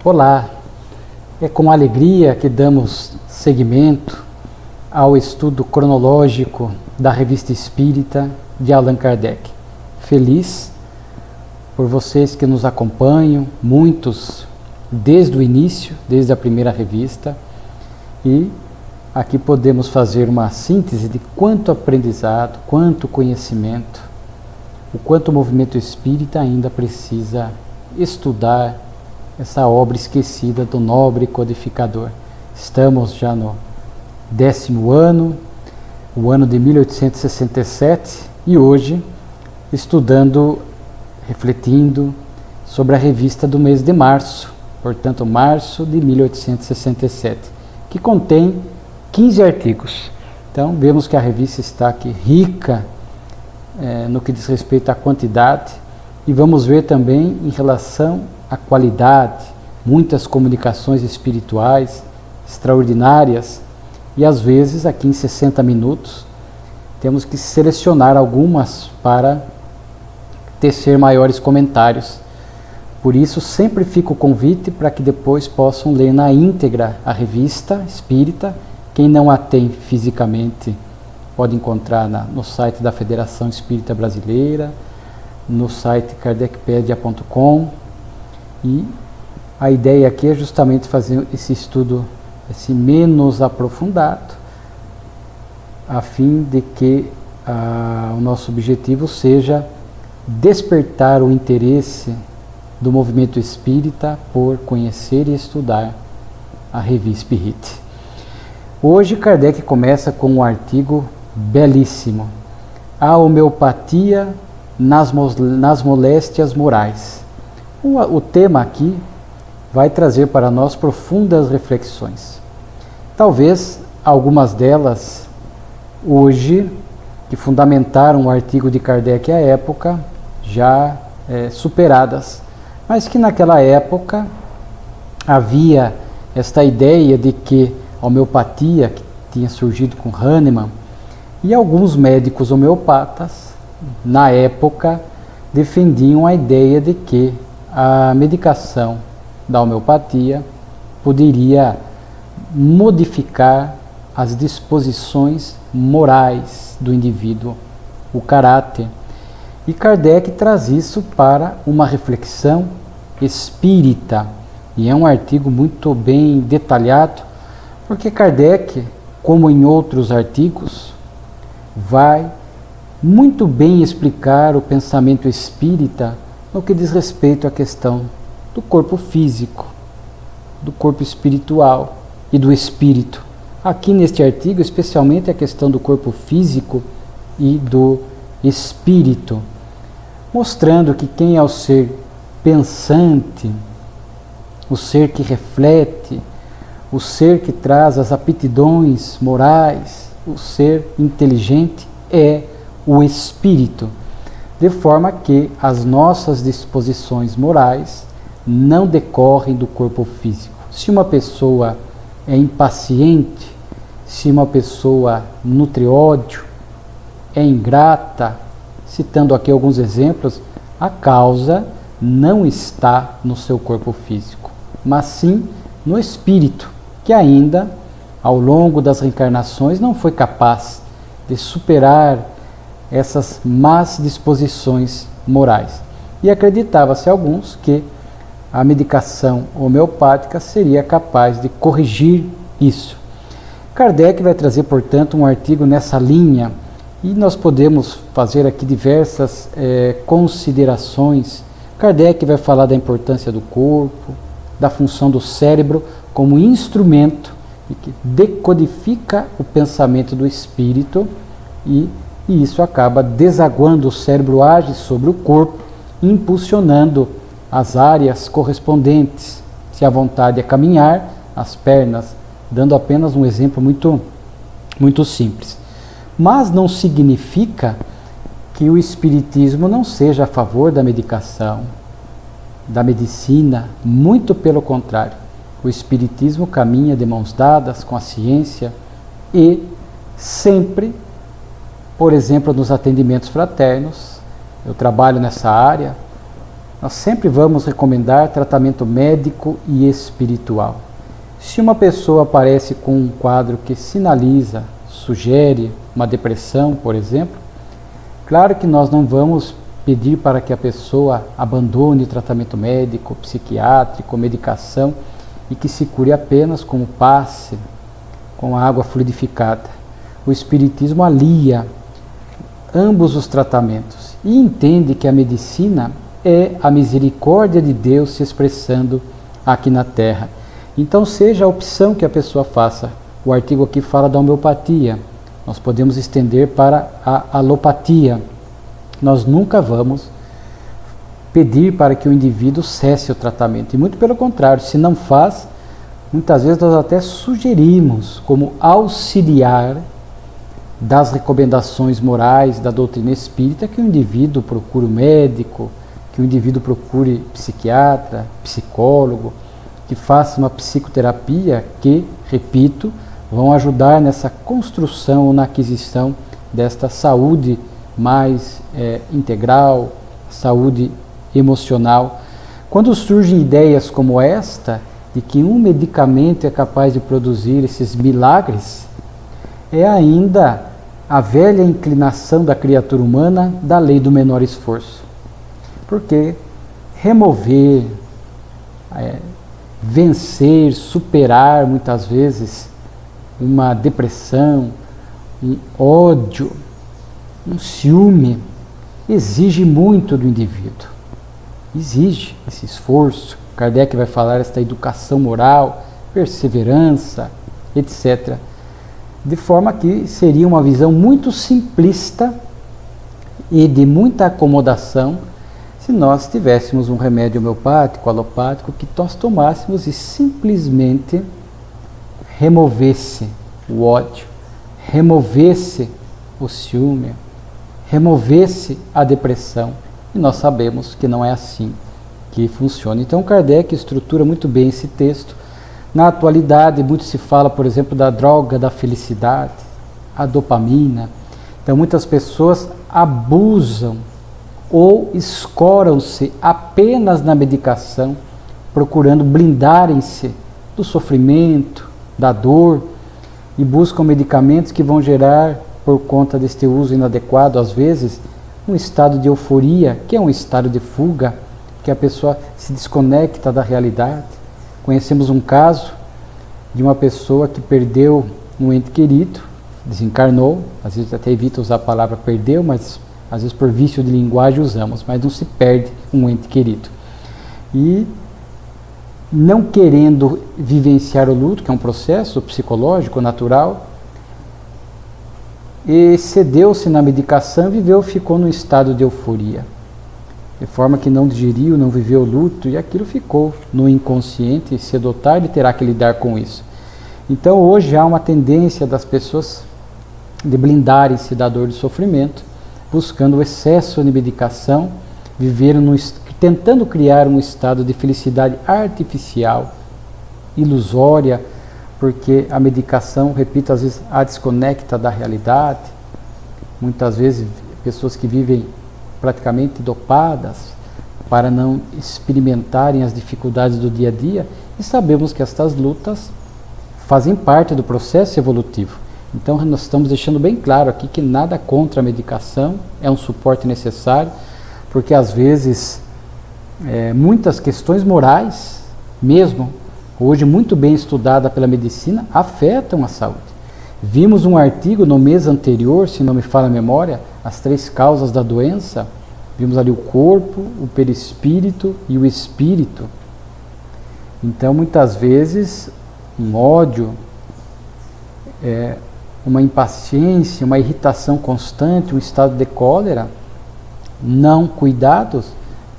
Olá, é com alegria que damos seguimento ao estudo cronológico da Revista Espírita de Allan Kardec. Feliz por vocês que nos acompanham, muitos desde o início, desde a primeira revista, e aqui podemos fazer uma síntese de quanto aprendizado, quanto conhecimento, o quanto o movimento espírita ainda precisa estudar essa obra esquecida do nobre codificador. Estamos já no 10º ano, o ano de 1867, e hoje estudando, refletindo sobre a revista do mês de março, portanto março de 1867, que contém 15 artigos. Então vemos que a revista está aqui rica no que diz respeito à quantidade, e vamos ver também em relação à qualidade, muitas comunicações espirituais extraordinárias, e às vezes aqui em 60 minutos temos que selecionar algumas para tecer maiores comentários. Por isso sempre fica o convite para que depois possam ler na íntegra a revista espírita. Quem não a tem fisicamente pode encontrar no site da Federação Espírita Brasileira, no site kardecpedia.com, e a ideia aqui é justamente fazer esse estudo menos aprofundado, a fim de que o nosso objetivo seja despertar o interesse do movimento espírita por conhecer e estudar a Revista Espírita. Hoje Kardec começa com um artigo belíssimo: a homeopatia nas moléstias morais. O tema aqui vai trazer para nós profundas reflexões. Talvez algumas delas, hoje, que fundamentaram o artigo de Kardec à época, já superadas, mas que naquela época havia esta ideia de que a homeopatia, que tinha surgido com Hahnemann, e alguns médicos homeopatas, na época, defendiam a ideia de que a medicação da homeopatia poderia modificar as disposições morais do indivíduo, o caráter. E Kardec traz isso para uma reflexão espírita, e é um artigo muito bem detalhado, porque Kardec, como em outros artigos, vai muito bem explicar o pensamento espírita no que diz respeito à questão do corpo físico, do corpo espiritual e do espírito. Aqui neste artigo, especialmente a questão do corpo físico e do espírito, mostrando que quem é o ser pensante, o ser que reflete, o ser que traz as aptidões morais, o ser inteligente é o espírito, de forma que as nossas disposições morais não decorrem do corpo físico. Se uma pessoa é impaciente, se uma pessoa nutre ódio, é ingrata, citando aqui alguns exemplos, a causa não está no seu corpo físico, mas sim no espírito, que ainda, ao longo das reencarnações, não foi capaz de superar essas más disposições morais. E acreditava-se alguns que a medicação homeopática seria capaz de corrigir isso. Kardec vai trazer, portanto, um artigo nessa linha, e nós podemos fazer aqui diversas considerações. Kardec vai falar da importância do corpo, da função do cérebro como instrumento e que decodifica o pensamento do espírito, e isso acaba desaguando, o cérebro age sobre o corpo, impulsionando as áreas correspondentes. Se a vontade é caminhar, as pernas, dando apenas um exemplo muito simples. Mas não significa que o espiritismo não seja a favor da medicação, da medicina, muito pelo contrário. O espiritismo caminha de mãos dadas com a ciência e sempre, por exemplo, nos atendimentos fraternos, eu trabalho nessa área, nós sempre vamos recomendar tratamento médico e espiritual. Se uma pessoa aparece com um quadro que sinaliza, sugere uma depressão, por exemplo, claro que nós não vamos pedir para que a pessoa abandone o tratamento médico, psiquiátrico, medicação e que se cure apenas com o passe, com a água fluidificada. O Espiritismo alia ambos os tratamentos e entende que a medicina é a misericórdia de Deus se expressando aqui na Terra. Então, seja a opção que a pessoa faça. O artigo aqui fala da homeopatia. Nós podemos estender para a alopatia. Nós nunca vamos pedir para que o indivíduo cesse o tratamento. E muito pelo contrário, se não faz, muitas vezes nós até sugerimos como auxiliar das recomendações morais da doutrina espírita que o indivíduo procure o médico, que o indivíduo procure psiquiatra, psicólogo, que faça uma psicoterapia que, repito, vão ajudar nessa construção ou na aquisição desta saúde mais integral, saúde emocional. Quando surgem ideias como esta, de que um medicamento é capaz de produzir esses milagres, é ainda a velha inclinação da criatura humana da lei do menor esforço. Porque remover, vencer, superar muitas vezes uma depressão, um ódio, um ciúme, exige muito do indivíduo. Exige esse esforço. Kardec vai falar esta educação moral, perseverança, etc. De forma que seria uma visão muito simplista e de muita acomodação se nós tivéssemos um remédio homeopático, alopático, que nós tomássemos e simplesmente removesse o ódio, removesse o ciúme, removesse a depressão. E nós sabemos que não é assim que funciona. Então Kardec estrutura muito bem esse texto. Na atualidade, muito se fala, por exemplo, da droga da felicidade, a dopamina. Então muitas pessoas abusam ou escoram-se apenas na medicação, procurando blindarem-se do sofrimento, da dor, e buscam medicamentos que vão gerar, por conta deste uso inadequado, às vezes, um estado de euforia, que é um estado de fuga, que a pessoa se desconecta da realidade. Conhecemos um caso de uma pessoa que perdeu um ente querido, desencarnou, às vezes até evita usar a palavra perdeu, mas às vezes por vício de linguagem usamos, mas não se perde um ente querido. E não querendo vivenciar o luto, que é um processo psicológico, natural, excedeu-se na medicação, ficou num estado de euforia, de forma que não digeriu, não viveu o luto, e aquilo ficou no inconsciente, e cedo ou tarde terá que lidar com isso. Então hoje há uma tendência das pessoas de blindarem-se da dor e do sofrimento, buscando o excesso de medicação, tentando criar um estado de felicidade artificial, ilusória, porque a medicação, repito, às vezes a desconecta da realidade. Muitas vezes pessoas que vivem praticamente dopadas para não experimentarem as dificuldades do dia a dia, e sabemos que estas lutas fazem parte do processo evolutivo. Então nós estamos deixando bem claro aqui que nada contra a medicação, é um suporte necessário, porque às vezes muitas questões morais, mesmo hoje muito bem estudada pela medicina, afetam a saúde. Vimos um artigo no mês anterior, se não me falha a memória, as 3 causas da doença. Vimos ali o corpo, o perispírito e o espírito. Então muitas vezes um ódio, uma impaciência, uma irritação constante, um estado de cólera, não cuidados,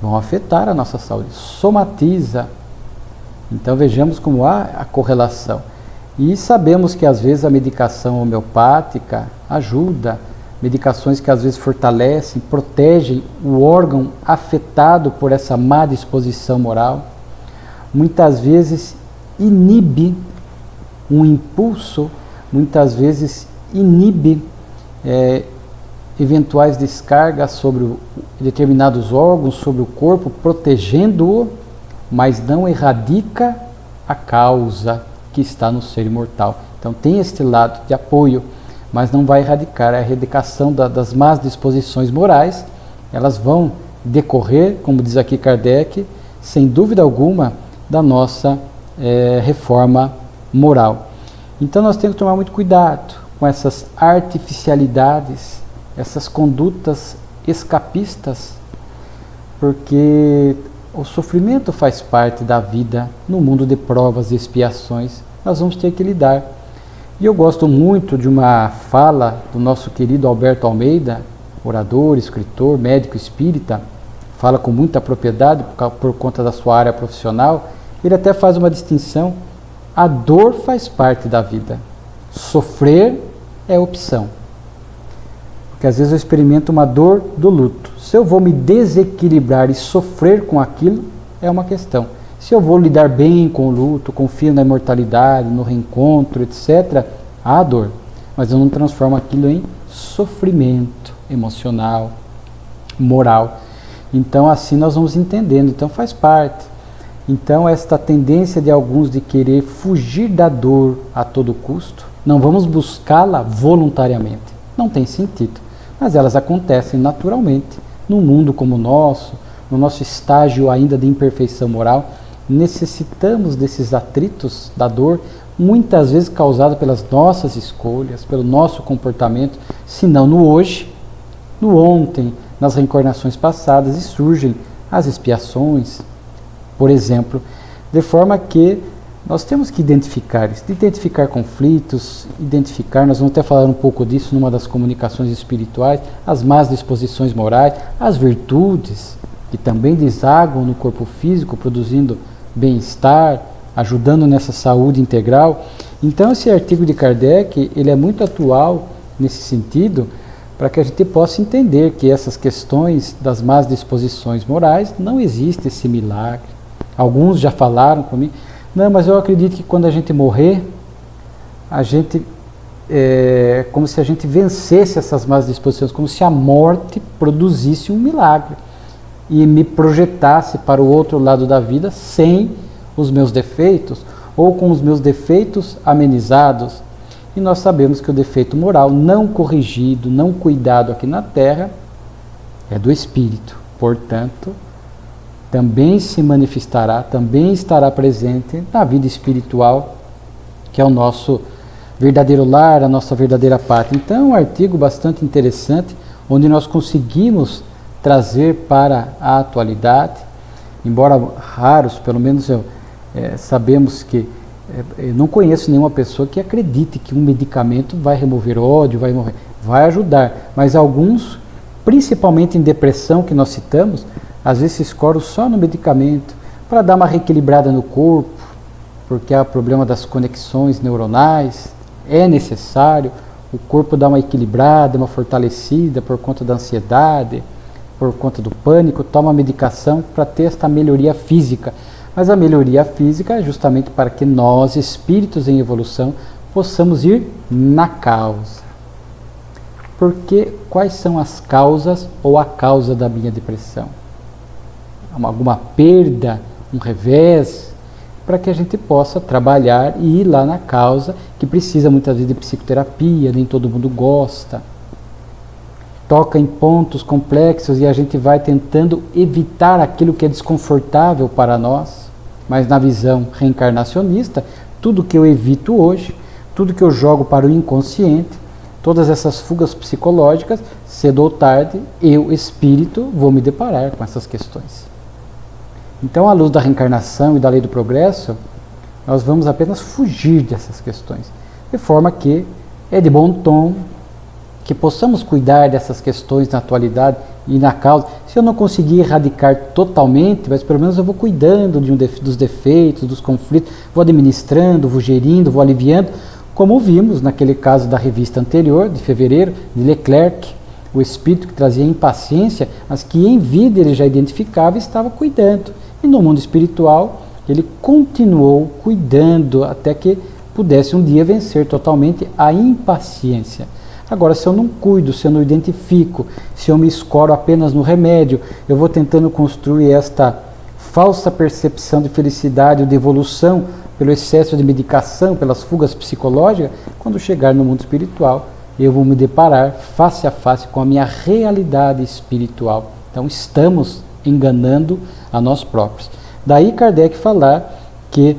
vão afetar a nossa saúde, somatiza. Então vejamos como há a correlação. E sabemos que às vezes a medicação homeopática ajuda, medicações que às vezes fortalecem, protegem o órgão afetado por essa má disposição moral, muitas vezes inibe um impulso, muitas vezes inibe eventuais descargas sobre determinados órgãos, sobre o corpo, protegendo-o, mas não erradica a causa que está no ser imortal. Então tem este lado de apoio, mas não vai erradicar. A erradicação das más disposições morais, elas vão decorrer, como diz aqui Kardec, sem dúvida alguma, da nossa reforma moral. Então nós temos que tomar muito cuidado com essas artificialidades, essas condutas escapistas, porque o sofrimento faz parte da vida no mundo de provas e expiações. Nós vamos ter que lidar. E eu gosto muito de uma fala do nosso querido Alberto Almeida, orador, escritor, médico espírita, fala com muita propriedade por conta da sua área profissional. Ele até faz uma distinção: a dor faz parte da vida, sofrer é opção. Porque às vezes eu experimento uma dor do luto. Se eu vou me desequilibrar e sofrer com aquilo, é uma questão. Se eu vou lidar bem com o luto, confio na imortalidade, no reencontro, etc., há dor. Mas eu não transformo aquilo em sofrimento emocional, moral. Então assim nós vamos entendendo. Então faz parte. Então esta tendência de alguns de querer fugir da dor a todo custo, não vamos buscá-la voluntariamente. Não tem sentido. Mas elas acontecem naturalmente. Num mundo como o nosso, no nosso estágio ainda de imperfeição moral, necessitamos desses atritos da dor, muitas vezes causada pelas nossas escolhas, pelo nosso comportamento, se não no hoje, no ontem, nas reencarnações passadas, e surgem as expiações, por exemplo, de forma que nós temos que identificar conflitos, nós vamos até falar um pouco disso numa das comunicações espirituais, as más disposições morais, as virtudes, que também desaguam no corpo físico, produzindo bem-estar, ajudando nessa saúde integral. Então esse artigo de Kardec, ele é muito atual nesse sentido, para que a gente possa entender que essas questões das más disposições morais, não existe esse milagre. Alguns já falaram comigo, não, mas eu acredito que quando a gente morrer, a gente como se a gente vencesse essas más disposições, como se a morte produzisse um milagre e me projetasse para o outro lado da vida sem os meus defeitos, ou com os meus defeitos amenizados. E nós sabemos que o defeito moral não corrigido, não cuidado aqui na Terra, é do espírito. Portanto, também se manifestará, também estará presente na vida espiritual, que é o nosso verdadeiro lar, a nossa verdadeira pátria. Então, é um artigo bastante interessante, onde nós conseguimos trazer para a atualidade, embora raros, pelo menos sabemos que, eu não conheço nenhuma pessoa que acredite que um medicamento vai remover ódio, vai ajudar, mas alguns, principalmente em depressão que nós citamos, às vezes se escoram só no medicamento, para dar uma reequilibrada no corpo, porque há problema das conexões neuronais, é necessário, o corpo dá uma equilibrada, uma fortalecida por conta da ansiedade, por conta do pânico, toma medicação para ter esta melhoria física. Mas a melhoria física é justamente para que nós, espíritos em evolução, possamos ir na causa. Porque quais são as causas ou a causa da minha depressão? Alguma perda, um revés, para que a gente possa trabalhar e ir lá na causa, que precisa muitas vezes de psicoterapia, nem todo mundo gosta. Toca em pontos complexos e a gente vai tentando evitar aquilo que é desconfortável para nós. Mas na visão reencarnacionista, tudo que eu evito hoje, tudo que eu jogo para o inconsciente, todas essas fugas psicológicas, cedo ou tarde, eu, espírito, vou me deparar com essas questões. Então, à luz da reencarnação e da lei do progresso, nós vamos apenas fugir dessas questões, de forma que é de bom tom que possamos cuidar dessas questões na atualidade e na causa. Se eu não conseguir erradicar totalmente, mas pelo menos eu vou cuidando dos defeitos, dos conflitos, vou administrando, vou gerindo, vou aliviando, como vimos naquele caso da revista anterior, de fevereiro, de Leclerc, o espírito que trazia impaciência, mas que em vida ele já identificava e estava cuidando. E no mundo espiritual, ele continuou cuidando até que pudesse um dia vencer totalmente a impaciência. Agora, se eu não cuido, se eu não identifico, se eu me escoro apenas no remédio, eu vou tentando construir esta falsa percepção de felicidade ou de evolução pelo excesso de medicação, pelas fugas psicológicas, quando chegar no mundo espiritual, eu vou me deparar face a face com a minha realidade espiritual. Então, estamos enganando a nós próprios. Daí Kardec falar que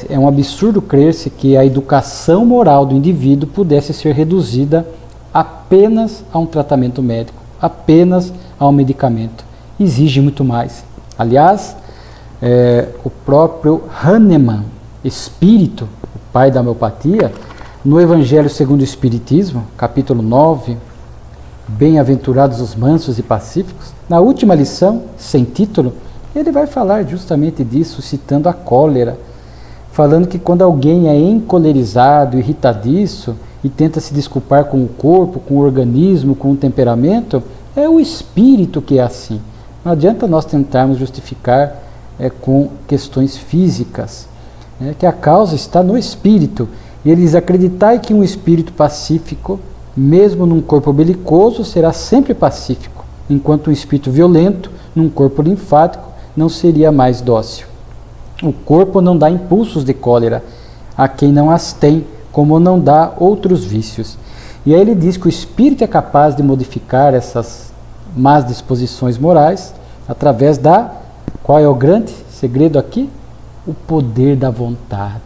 é um absurdo crer-se que a educação moral do indivíduo pudesse ser reduzida apenas a um tratamento médico, apenas a um medicamento. Exige muito mais. Aliás, o próprio Hahnemann, espírito, o pai da homeopatia, no Evangelho segundo o Espiritismo, capítulo 9, Bem-aventurados os mansos e pacíficos, na última lição, sem título, ele vai falar justamente disso, citando a cólera, falando que quando alguém é encolerizado, irritadiço, e tenta se desculpar com o corpo, com o organismo, com o temperamento, é o espírito que é assim. Não adianta nós tentarmos justificar com questões físicas, que a causa está no espírito. E eles acreditam que um espírito pacífico, mesmo num corpo belicoso, será sempre pacífico, enquanto um espírito violento, num corpo linfático, não seria mais dócil. O corpo não dá impulsos de cólera a quem não as tem, como não dá outros vícios. E aí ele diz que o espírito é capaz de modificar essas más disposições morais através da... Qual é o grande segredo aqui? O poder da vontade.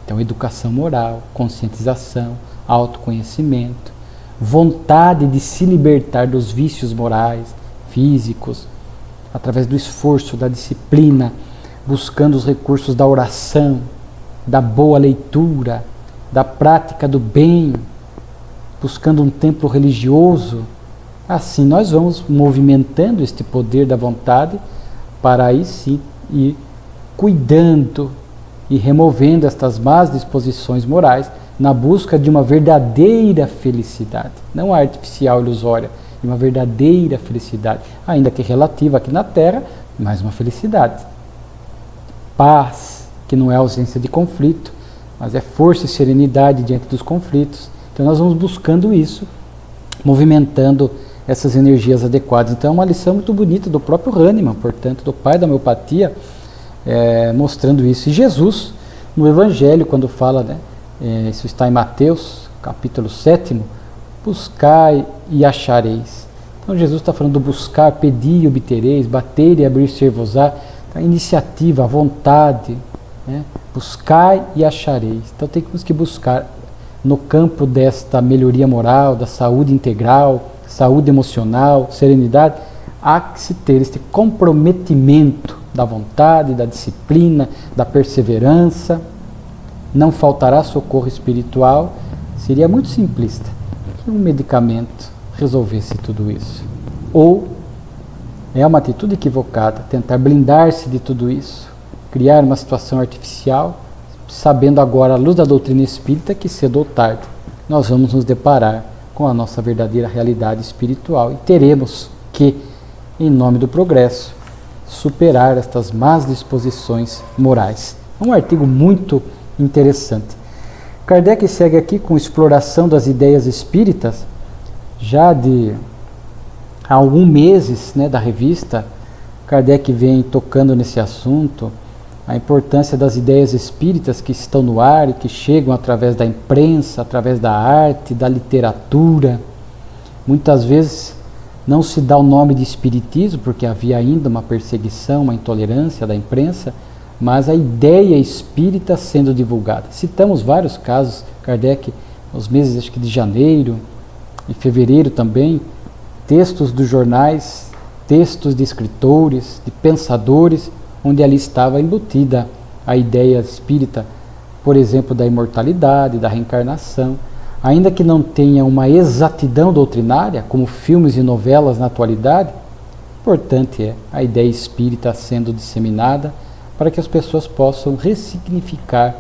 Então, educação moral, conscientização, autoconhecimento, vontade de se libertar dos vícios morais, físicos, através do esforço, da disciplina, buscando os recursos da oração, da boa leitura, da prática do bem, buscando um templo religioso. Assim nós vamos movimentando este poder da vontade para aí sim ir cuidando e removendo estas más disposições morais na busca de uma verdadeira felicidade, não artificial, ilusória, de uma verdadeira felicidade, ainda que relativa aqui na Terra, mas uma felicidade. Paz, que não é ausência de conflito, mas é força e serenidade diante dos conflitos. Então nós vamos buscando isso, movimentando essas energias adequadas. Então é uma lição muito bonita do próprio Hahnemann, portanto, do pai da homeopatia, mostrando isso. E Jesus, no Evangelho, quando fala, isso está em Mateus, capítulo 7, buscai e achareis. Então Jesus está falando do buscar, pedir e obtereis, bater e abrir-se-vos-á, a iniciativa, a vontade, buscai e achareis. Então temos que buscar no campo desta melhoria moral, da saúde integral, saúde emocional, serenidade, há que se ter este comprometimento da vontade, da disciplina, da perseverança. Não faltará socorro espiritual. Seria muito simplista que um medicamento resolvesse tudo isso. Ou é uma atitude equivocada tentar blindar-se de tudo isso, criar uma situação artificial, sabendo agora, à luz da doutrina espírita, que cedo ou tarde nós vamos nos deparar com a nossa verdadeira realidade espiritual e teremos que, em nome do progresso, superar estas más disposições morais. Um artigo muito interessante. Kardec segue aqui com exploração das ideias espíritas, já de há alguns meses, da revista. Kardec vem tocando nesse assunto, a importância das ideias espíritas que estão no ar e que chegam através da imprensa, através da arte, da literatura. Muitas vezes não se dá o nome de espiritismo, porque havia ainda uma perseguição, uma intolerância da imprensa, mas a ideia espírita sendo divulgada. Citamos vários casos, Kardec, nos meses acho que de janeiro e fevereiro também, textos dos jornais, textos de escritores, de pensadores, onde ali estava embutida a ideia espírita, por exemplo, da imortalidade, da reencarnação, ainda que não tenha uma exatidão doutrinária, como filmes e novelas na atualidade. Importante é a ideia espírita sendo disseminada para que as pessoas possam ressignificar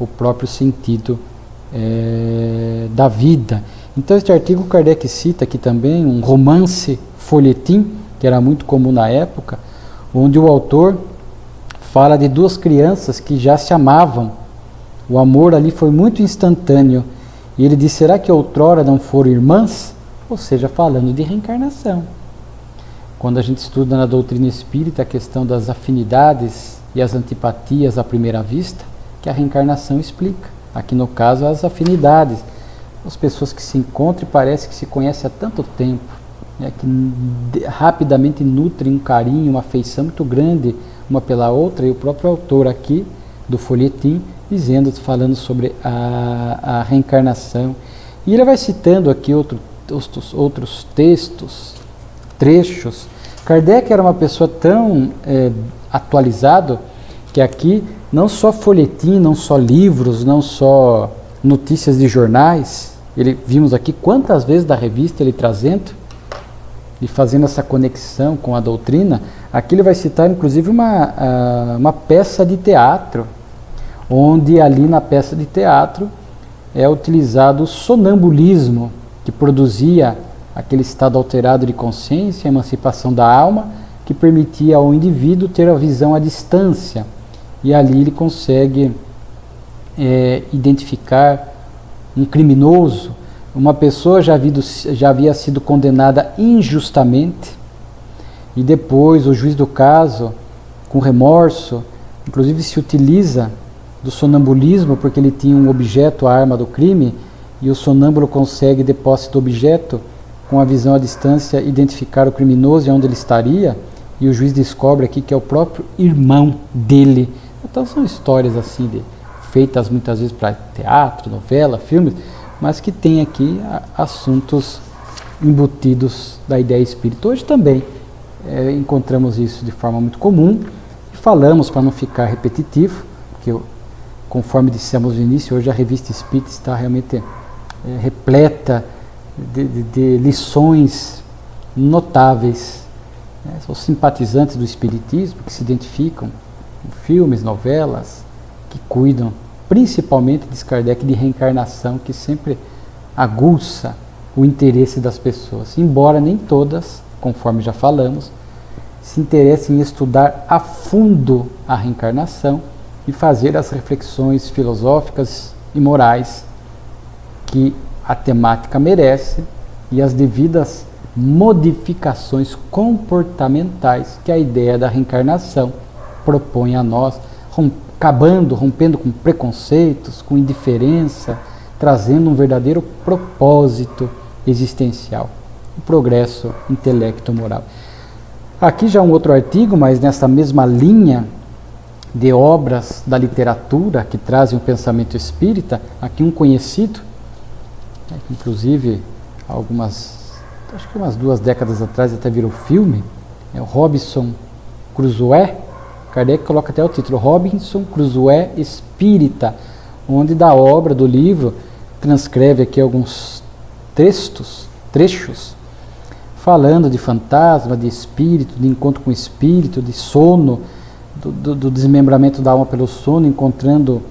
o próprio sentido da vida. Então este artigo Kardec cita aqui também um romance folhetim, que era muito comum na época, onde o autor fala de duas crianças que já se amavam. O amor ali foi muito instantâneo E ele diz, será que outrora não foram irmãs? Ou seja, falando de reencarnação. Quando a gente estuda na doutrina espírita a questão das afinidades e as antipatias à primeira vista, que a reencarnação explica. Aqui no caso, as afinidades. As pessoas que se encontram e parece que se conhecem há tanto tempo, né, que rapidamente nutrem um carinho, uma afeição muito grande uma pela outra, e o próprio autor aqui do folhetim dizendo, falando sobre a reencarnação. E ele vai citando aqui outros textos, trechos. Kardec era uma pessoa tão atualizado que aqui não só folhetim, não só livros, não só notícias de jornais, vimos aqui quantas vezes da revista ele trazendo e fazendo essa conexão com a doutrina. Aqui ele vai citar inclusive uma peça de teatro, onde ali na peça de teatro é utilizado o sonambulismo, que produzia aquele estado alterado de consciência, a emancipação da alma, que permitia ao indivíduo ter a visão à distância. E ali ele consegue identificar um criminoso, uma pessoa já havia sido condenada injustamente, e depois o juiz do caso, com remorso, inclusive se utiliza do sonambulismo, porque ele tinha um objeto, a arma do crime, e o sonâmbulo consegue, de posse do objeto, com a visão à distância, identificar o criminoso e onde ele estaria, e o juiz descobre aqui que é o próprio irmão dele. Então são histórias assim, feitas muitas vezes para teatro, novela, filmes, mas que tem aqui assuntos embutidos da ideia espírita. Hoje também encontramos isso de forma muito comum, e falamos para não ficar repetitivo, porque conforme dissemos no início, hoje a revista Espírita está realmente repleta de lições notáveis. São simpatizantes do espiritismo que se identificam com filmes, novelas, que cuidam principalmente, diz Kardec, de reencarnação, que sempre aguça o interesse das pessoas, embora nem todas, conforme já falamos, se interessem em estudar a fundo a reencarnação e fazer as reflexões filosóficas e morais que a temática merece e as devidas modificações comportamentais que a ideia da reencarnação propõe a nós, rompendo com preconceitos, com indiferença, trazendo um verdadeiro propósito existencial, o progresso intelecto-moral. Aqui já um outro artigo, mas nessa mesma linha de obras da literatura que trazem o pensamento espírita, aqui um conhecido, inclusive acho que umas 2 décadas atrás até virou filme, é o Robinson Crusoe. Kardec coloca até o título, Robinson Crusoe Espírita, onde da obra, do livro, transcreve aqui alguns trechos, falando de fantasma, de espírito, de encontro com espírito, de sono, do desmembramento da alma pelo sono, encontrando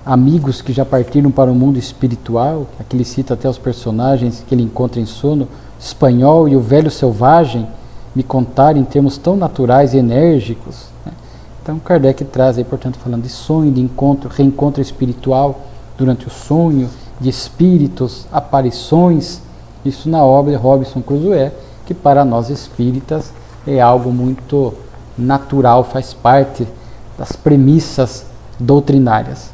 amigos que já partiram para o mundo espiritual. Aqui ele cita até os personagens que ele encontra em sono, espanhol e o velho selvagem, me contaram em termos tão naturais e enérgicos. Então Kardec traz aí, portanto, falando de sonho, de reencontro espiritual durante o sonho, de espíritos, aparições, isso na obra de Robinson Crusoe, que para nós espíritas é algo muito natural, faz parte das premissas doutrinárias.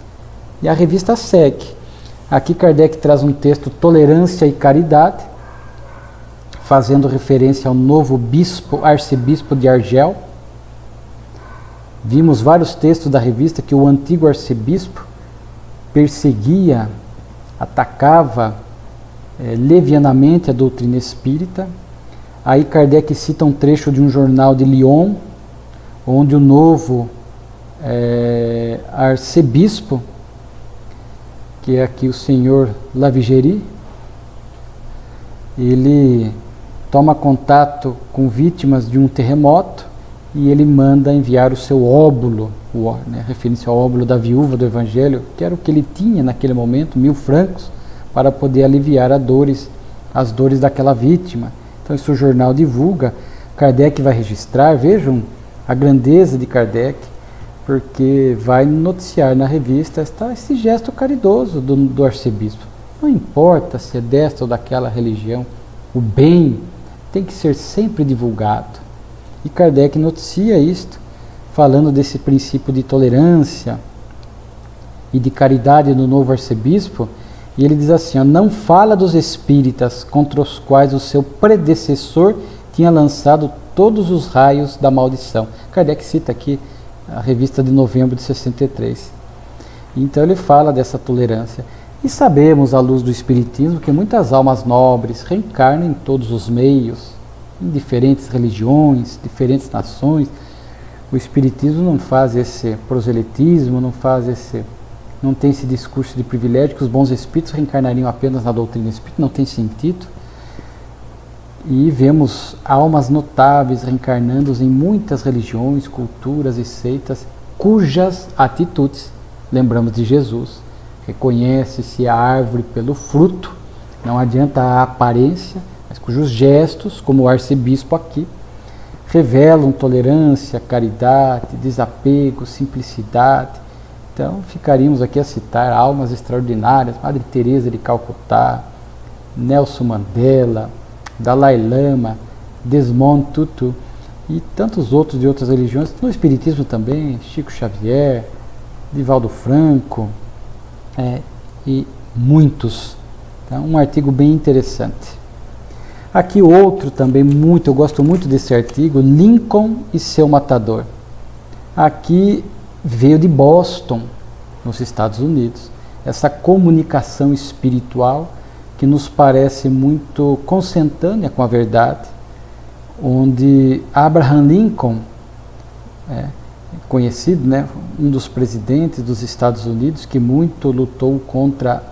E a revista segue. Aqui Kardec traz um texto, Tolerância e Caridade, fazendo referência ao novo arcebispo de Argel. Vimos vários textos da revista que o antigo arcebispo perseguia, atacava levianamente a doutrina espírita. Aí Kardec cita um trecho de um jornal de Lyon, onde o novo arcebispo, que é aqui o senhor Lavigéry, ele toma contato com vítimas de um terremoto e ele manda enviar o seu óbulo, referindo-se ao óbulo da viúva do Evangelho, que era o que ele tinha naquele momento, 1000 francos, para poder aliviar as dores daquela vítima. Então isso o jornal divulga, Kardec vai registrar, vejam a grandeza de Kardec, porque vai noticiar na revista esse gesto caridoso do arcebispo. Não importa se é desta ou daquela religião, o bem tem que ser sempre divulgado. E Kardec noticia isto, falando desse princípio de tolerância e de caridade no novo arcebispo, e ele diz assim, ó, não fala dos espíritas contra os quais o seu predecessor tinha lançado todos os raios da maldição. Kardec cita aqui a revista de novembro de 63. Então ele fala dessa tolerância. E sabemos, à luz do Espiritismo, que muitas almas nobres reencarnam em todos os meios, em diferentes religiões, diferentes nações. O Espiritismo não faz esse proselitismo, não tem esse discurso de privilégio que os bons espíritos reencarnariam apenas na doutrina espírita, não tem sentido. E vemos almas notáveis reencarnando em muitas religiões, culturas e seitas, cujas atitudes, lembramos de Jesus, reconhece-se a árvore pelo fruto, não adianta a aparência, mas cujos gestos, como o arcebispo aqui, revelam tolerância, caridade, desapego, simplicidade. Então, ficaríamos aqui a citar almas extraordinárias, Madre Teresa de Calcutá, Nelson Mandela, Dalai Lama, Desmond Tutu e tantos outros de outras religiões, no Espiritismo também, Chico Xavier, Divaldo Franco, e muitos. Então, um artigo bem interessante. Aqui outro também eu gosto muito desse artigo, Lincoln e seu matador. Aqui veio de Boston, nos Estados Unidos, essa comunicação espiritual que nos parece muito consentânea com a verdade, onde Abraham Lincoln, conhecido, um dos presidentes dos Estados Unidos, que muito lutou contra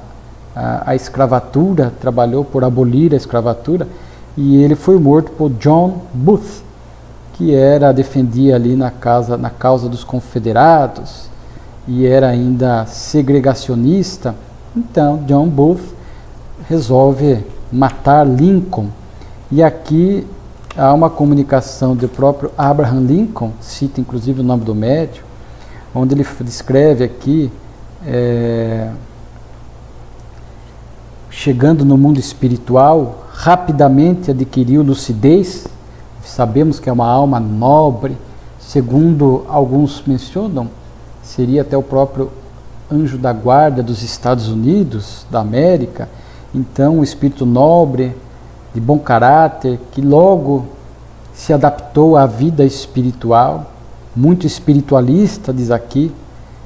a escravatura, trabalhou por abolir a escravatura, e ele foi morto por John Booth, que defendia ali na causa dos confederados, e era ainda segregacionista. Então, John Booth resolve matar Lincoln. E aqui há uma comunicação do próprio Abraham Lincoln, cita inclusive o nome do médium, onde ele descreve aqui, chegando no mundo espiritual, rapidamente adquiriu lucidez. Sabemos que é uma alma nobre, segundo alguns mencionam, seria até o próprio anjo da guarda dos Estados Unidos, da América. Então, um espírito nobre, de bom caráter, que logo se adaptou à vida espiritual, muito espiritualista, diz aqui,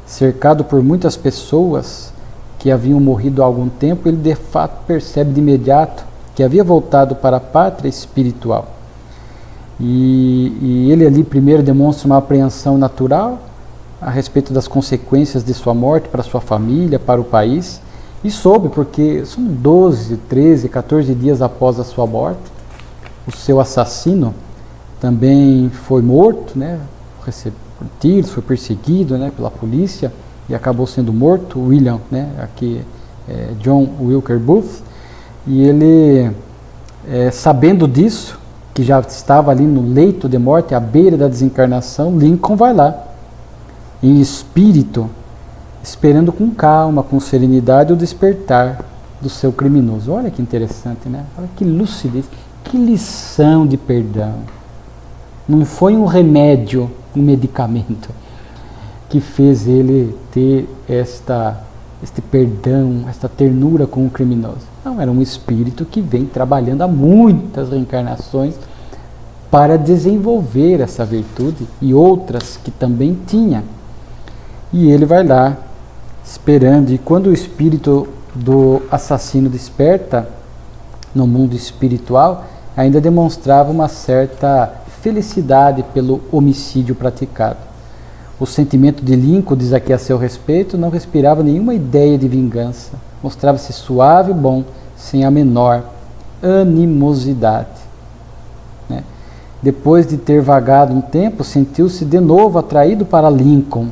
cercado por muitas pessoas que haviam morrido há algum tempo, ele de fato percebe de imediato que havia voltado para a pátria espiritual. E ele ali primeiro demonstra uma apreensão natural a respeito das consequências de sua morte para sua família, para o país, e soube, porque são 12, 13, 14 dias após a sua morte, o seu assassino também foi morto, recebeu tiros, foi perseguido pela polícia e acabou sendo morto, William, aqui John Wilkes Booth, e ele, sabendo disso, que já estava ali no leito de morte, à beira da desencarnação, Lincoln vai lá, em espírito, esperando com calma, com serenidade, o despertar do seu criminoso. Olha que interessante, Olha que lucidez, que lição de perdão. Não foi um remédio, um medicamento, que fez ele ter este perdão, esta ternura com o criminoso. Não, era um espírito que vem trabalhando há muitas reencarnações para desenvolver essa virtude e outras que também tinha. E ele vai lá, esperando, e quando o espírito do assassino desperta no mundo espiritual, ainda demonstrava uma certa felicidade pelo homicídio praticado. O sentimento de Lincoln, diz aqui a seu respeito, não respirava nenhuma ideia de vingança, mostrava-se suave e bom, sem a menor animosidade. Depois de ter vagado um tempo, sentiu-se de novo atraído para Lincoln.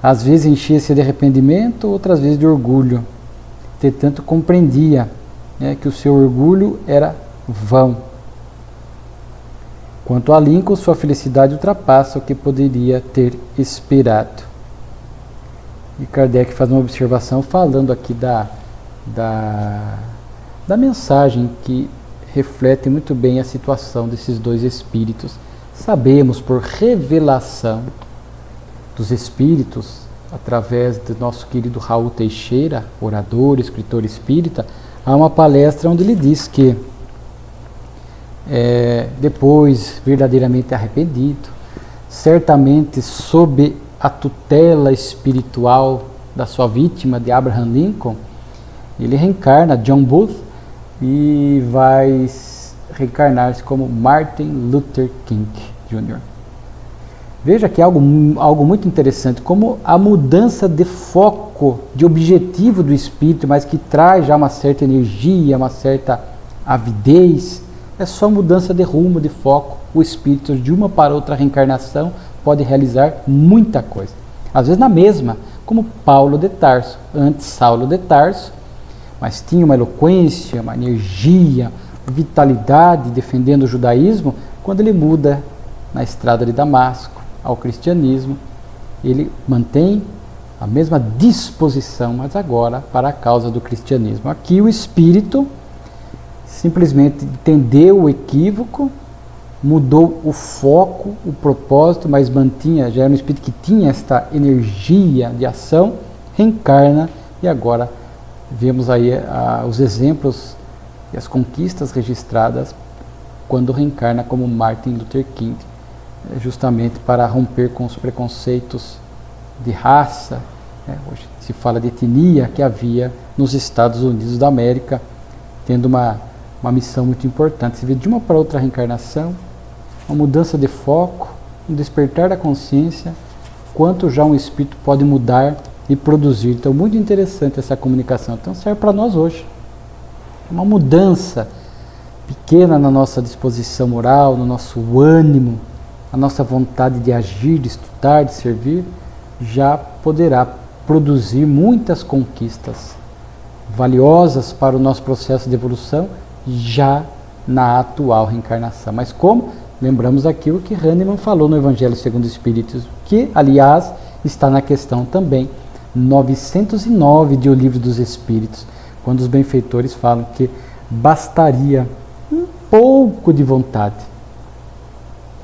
Às vezes enchia-se de arrependimento, outras vezes de orgulho. Entretanto, compreendia que o seu orgulho era vão. Quanto a Lincoln, sua felicidade ultrapassa o que poderia ter esperado. E Kardec faz uma observação falando aqui da mensagem que reflete muito bem a situação desses dois espíritos. Sabemos por revelação dos espíritos, através do nosso querido Raul Teixeira, orador, escritor espírita, há uma palestra onde ele diz que depois verdadeiramente arrependido, certamente sob a tutela espiritual da sua vítima, de Abraham Lincoln, ele reencarna John Booth e vai reencarnar-se como Martin Luther King Jr. Veja que é algo muito interessante, como a mudança de foco, de objetivo do espírito, mas que traz já uma certa energia, uma certa avidez, é só mudança de rumo, de foco. O espírito de uma para outra reencarnação pode realizar muita coisa. Às vezes na mesma, como Paulo de Tarso, antes Saulo de Tarso, mas tinha uma eloquência, uma energia, vitalidade defendendo o judaísmo. Quando ele muda na estrada de Damasco ao cristianismo, ele mantém a mesma disposição, mas agora para a causa do cristianismo. Aqui o espírito simplesmente entendeu o equívoco, mudou o foco, o propósito, mas mantinha, já era um espírito que tinha esta energia de ação, reencarna e agora vemos aí os exemplos e as conquistas registradas quando reencarna como Martin Luther King, justamente para romper com os preconceitos de raça, hoje se fala de etnia, que havia nos Estados Unidos da América, tendo uma missão muito importante. Você vê de uma para outra reencarnação, uma mudança de foco, um despertar da consciência, quanto já um espírito pode mudar e produzir. Então, muito interessante essa comunicação. Então, serve para nós hoje. Uma mudança pequena na nossa disposição moral, no nosso ânimo, a nossa vontade de agir, de estudar, de servir, já poderá produzir muitas conquistas valiosas para o nosso processo de evolução, já na atual reencarnação. Mas como? Lembramos aquilo que Hahnemann falou no Evangelho segundo o Espiritismo, que, aliás, está na questão também 909 de O Livro dos Espíritos, quando os benfeitores falam que bastaria um pouco de vontade.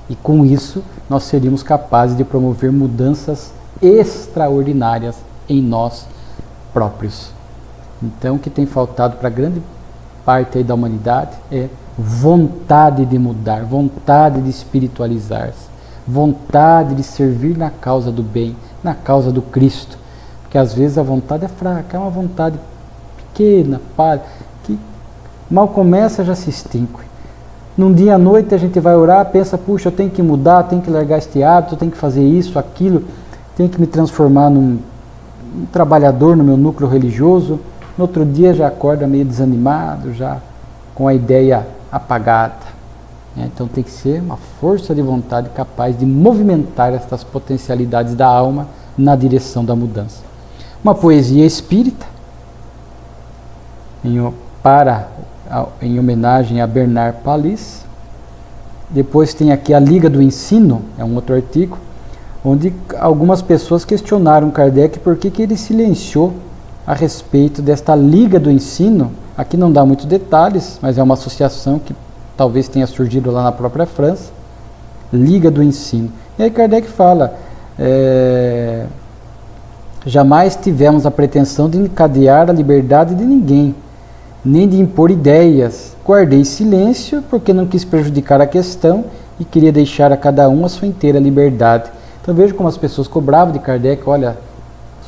E com isso, nós seríamos capazes de promover mudanças extraordinárias em nós próprios. Então, o que tem faltado para grande parte aí da humanidade é vontade de mudar, vontade de espiritualizar-se, vontade de servir na causa do bem, na causa do Cristo. Porque às vezes a vontade é fraca, é uma vontade pequena, que mal começa já se extingue. Num dia à noite a gente vai orar, pensa, puxa, eu tenho que mudar, tenho que largar este hábito, eu tenho que fazer isso, aquilo, tenho que me transformar num trabalhador no meu núcleo religioso. No outro dia já acorda meio desanimado, já com a ideia apagada. Então tem que ser uma força de vontade capaz de movimentar estas potencialidades da alma na direção da mudança. Uma poesia espírita, em homenagem a Bernard Palissy. Depois tem aqui a Liga do Ensino, é um outro artigo, onde algumas pessoas questionaram Kardec por que ele silenciou a respeito desta Liga do Ensino. Aqui não dá muitos detalhes, mas é uma associação que talvez tenha surgido lá na própria França, Liga do Ensino. E aí Kardec fala, jamais tivemos a pretensão de encadear a liberdade de ninguém, nem de impor ideias. Guardei silêncio porque não quis prejudicar a questão e queria deixar a cada um a sua inteira liberdade. Então veja como as pessoas cobravam de Kardec, olha,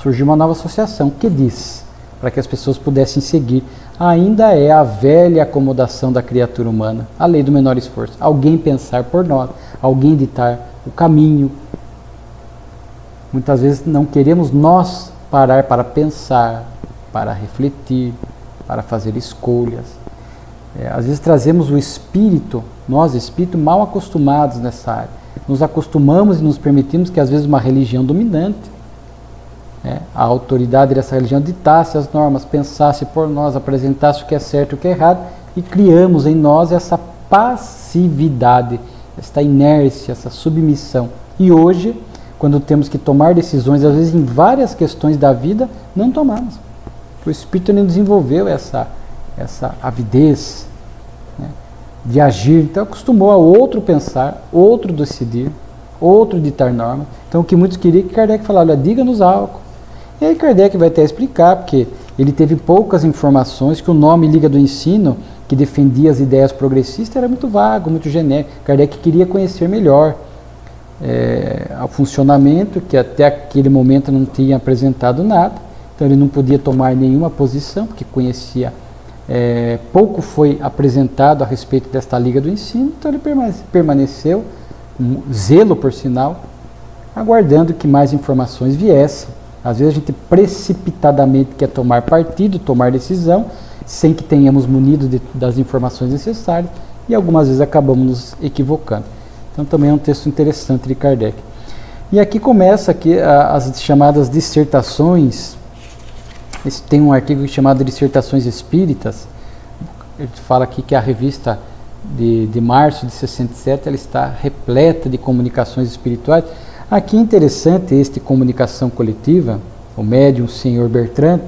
surgiu uma nova associação, que diz? Para que as pessoas pudessem seguir. Ainda é a velha acomodação da criatura humana, a lei do menor esforço. Alguém pensar por nós, alguém ditar o caminho. Muitas vezes não queremos nós parar para pensar, para refletir, para fazer escolhas. Às vezes trazemos o espírito, nós espírito, mal acostumados nessa área. Nos acostumamos e nos permitimos que às vezes uma religião dominante, a autoridade dessa religião ditasse as normas, pensasse por nós, apresentasse o que é certo e o que é errado, e criamos em nós essa passividade, esta inércia, essa submissão. E hoje, quando temos que tomar decisões, às vezes em várias questões da vida, não tomamos. O espírito não desenvolveu essa avidez, né, de agir. Então acostumou a outro pensar, outro decidir, outro ditar normas. Então o que muitos queriam que Kardec falasse, olha, diga-nos algo. E aí Kardec vai até explicar, porque ele teve poucas informações, que o nome Liga do Ensino, que defendia as ideias progressistas, era muito vago, muito genérico. Kardec queria conhecer melhor o funcionamento, que até aquele momento não tinha apresentado nada, então ele não podia tomar nenhuma posição, porque conhecia, pouco foi apresentado a respeito desta Liga do Ensino, então ele permaneceu, zelo por sinal, aguardando que mais informações viessem. Às vezes a gente precipitadamente quer tomar partido, tomar decisão, sem que tenhamos munido das informações necessárias, e algumas vezes acabamos nos equivocando. Então também é um texto interessante de Kardec. E aqui começa as chamadas dissertações. Tem um artigo chamado Dissertações Espíritas. Ele fala aqui que a revista de março de 67 ela está repleta de comunicações espirituais. Aqui é interessante este Comunicação Coletiva, o médium Senhor Bertrand,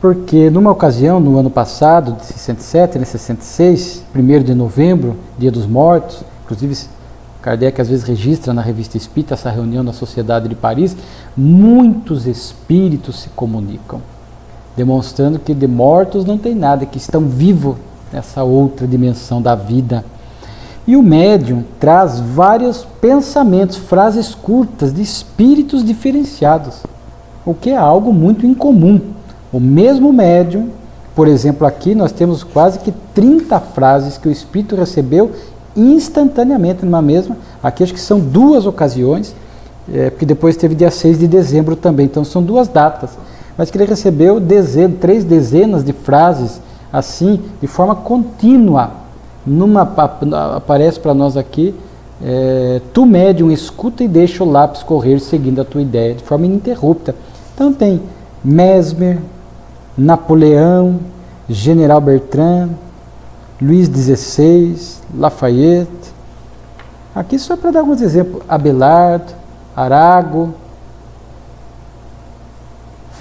porque numa ocasião, no ano passado, de 67, em 66, 1º de novembro, Dia dos Mortos, inclusive Kardec às vezes registra na Revista Espírita essa reunião na Sociedade de Paris, muitos espíritos se comunicam, demonstrando que de mortos não tem nada, que estão vivos nessa outra dimensão da vida. E o médium traz vários pensamentos, frases curtas de espíritos diferenciados, o que é algo muito incomum. O mesmo médium, por exemplo, aqui nós temos quase que 30 frases que o espírito recebeu instantaneamente numa mesma. Aqui acho que são 2 ocasiões, porque depois teve dia 6 de dezembro também, então são 2 datas. Mas que ele recebeu 3 dezenas de frases assim, de forma contínua. Aparece para nós aqui, tu médium escuta e deixa o lápis correr seguindo a tua ideia, de forma ininterrupta. Então tem Mesmer, Napoleão, General Bertrand, Luís XVI, Lafayette. Aqui só para dar alguns exemplos, Abelardo, Arago,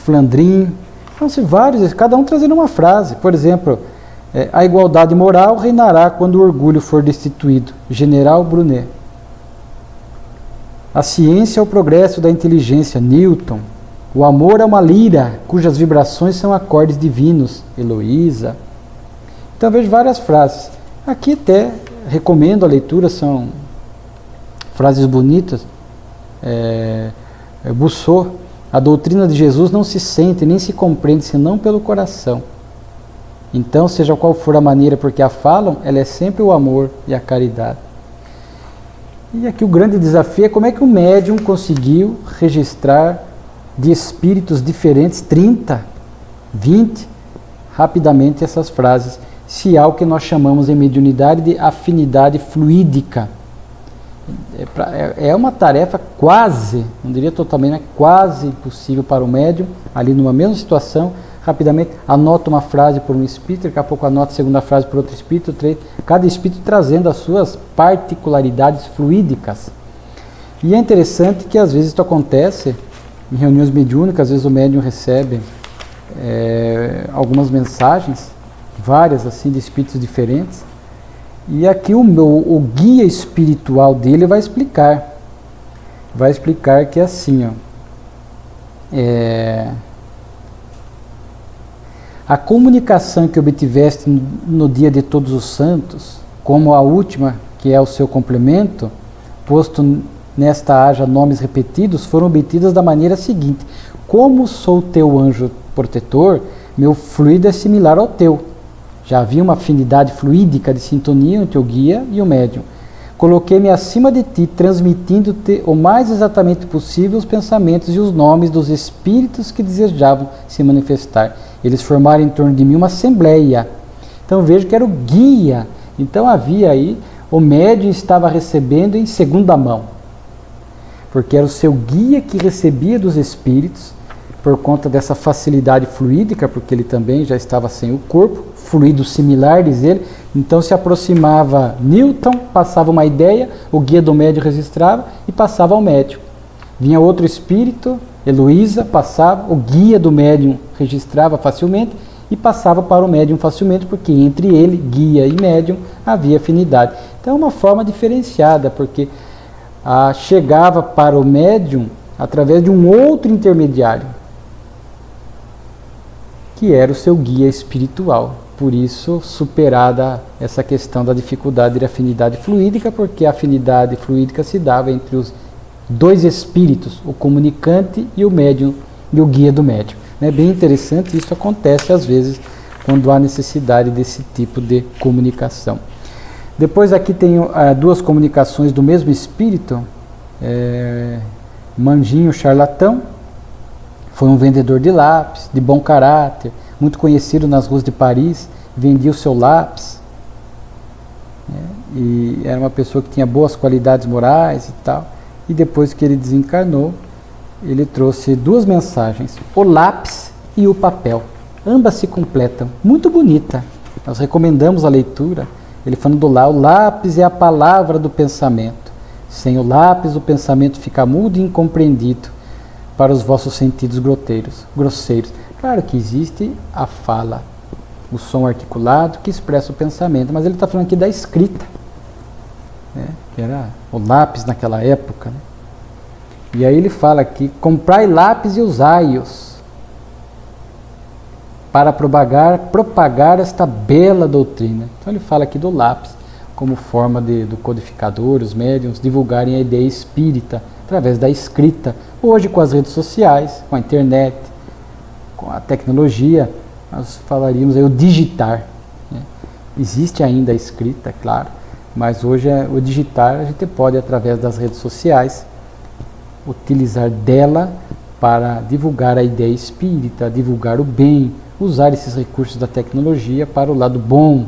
Flandrin. Então, vários, cada um trazendo uma frase. Por exemplo, a igualdade moral reinará quando o orgulho for destituído. General Brunet. A ciência é o progresso da inteligência. Newton. O amor é uma lira, cujas vibrações são acordes divinos. Heloísa. Então vejo várias frases. Aqui até recomendo a leitura, são frases bonitas. Boussot. A doutrina de Jesus não se sente nem se compreende senão pelo coração. Então, seja qual for a maneira por que a falam, ela é sempre o amor e a caridade. E aqui o grande desafio é como é que o médium conseguiu registrar de espíritos diferentes, 30, 20, rapidamente essas frases, se há o que nós chamamos em mediunidade de afinidade fluídica. É uma tarefa quase, não diria totalmente, mas quase impossível para o médium, ali numa mesma situação, rapidamente anota uma frase por um espírito, daqui a pouco anota a segunda frase por outro espírito, cada espírito trazendo as suas particularidades fluídicas. E é interessante que às vezes isso acontece em reuniões mediúnicas, às vezes o médium recebe algumas mensagens, várias assim, de espíritos diferentes, e aqui o guia espiritual dele vai explicar que é assim, a comunicação que obtiveste no dia de todos os santos, como a última, que é o seu complemento, posto nesta haja nomes repetidos, foram obtidas da maneira seguinte: como sou teu anjo protetor, meu fluido é similar ao teu. Já havia uma afinidade fluídica de sintonia entre o guia e o médium. Coloquei-me acima de ti, transmitindo-te o mais exatamente possível os pensamentos e os nomes dos espíritos que desejavam se manifestar. Eles formaram em torno de mim uma assembleia. Então vejo que era o guia. Então havia aí, o médium estava recebendo em segunda mão, porque era o seu guia que recebia dos espíritos, por conta dessa facilidade fluídica, porque ele também já estava sem o corpo, fluido similar, diz ele. Então se aproximava Newton, passava uma ideia, o guia do médium registrava e passava ao médium. Vinha outro espírito, Heloísa passava, o guia do médium registrava facilmente e passava para o médium facilmente, porque entre ele, guia e médium, havia afinidade. Então é uma forma diferenciada, porque chegava para o médium através de um outro intermediário, que era o seu guia espiritual. Por isso, superada essa questão da dificuldade de afinidade fluídica, porque a afinidade fluídica se dava entre os dois espíritos, o comunicante e o médium, e o guia do médium. É bem interessante, isso acontece às vezes quando há necessidade desse tipo de comunicação. Depois aqui tem duas comunicações do mesmo espírito. Manjinho Charlatão foi um vendedor de lápis, de bom caráter, muito conhecido nas ruas de Paris, vendia o seu lápis, e era uma pessoa que tinha boas qualidades morais e tal. E depois que ele desencarnou, ele trouxe duas mensagens, o lápis e o papel. Ambas se completam, muito bonita. Nós recomendamos a leitura. Ele falando lá, o lápis é a palavra do pensamento. Sem o lápis, o pensamento fica mudo e incompreendido para os vossos sentidos grosseiros. Claro que existe a fala, o som articulado que expressa o pensamento, mas ele está falando aqui da escrita, que era o lápis naquela época. E aí ele fala aqui, comprai lápis e usai-os para propagar esta bela doutrina. Então ele fala aqui do lápis como forma do codificador, os médiuns divulgarem a ideia espírita através da escrita. Hoje, com as redes sociais, com a internet, com a tecnologia, nós falaríamos aí o digitar. Existe ainda a escrita, claro, mas hoje o digitar a gente pode, através das redes sociais, utilizar dela para divulgar a ideia espírita, divulgar o bem, usar esses recursos da tecnologia para o lado bom.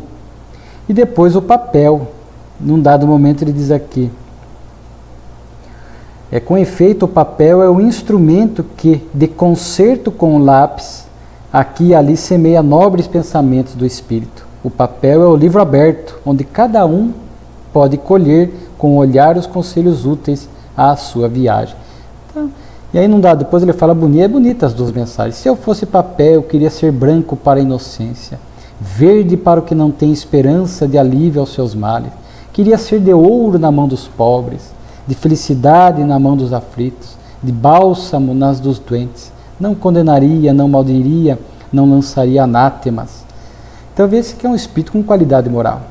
E depois o papel. Num dado momento ele diz aqui, com efeito o papel é o instrumento que, de concerto com o lápis, aqui e ali semeia nobres pensamentos do espírito. O papel é o livro aberto, onde cada um pode colher com o olhar os conselhos úteis à sua viagem. Então, e aí depois ele fala, bonita as duas mensagens. Se eu fosse papel, eu queria ser branco para a inocência, verde para o que não tem esperança de alívio aos seus males. Queria ser de ouro na mão dos pobres, de felicidade na mão dos aflitos, de bálsamo nas dos doentes. Não condenaria, não maldiria, não lançaria anátemas. Então vê-se que é um espírito com qualidade moral.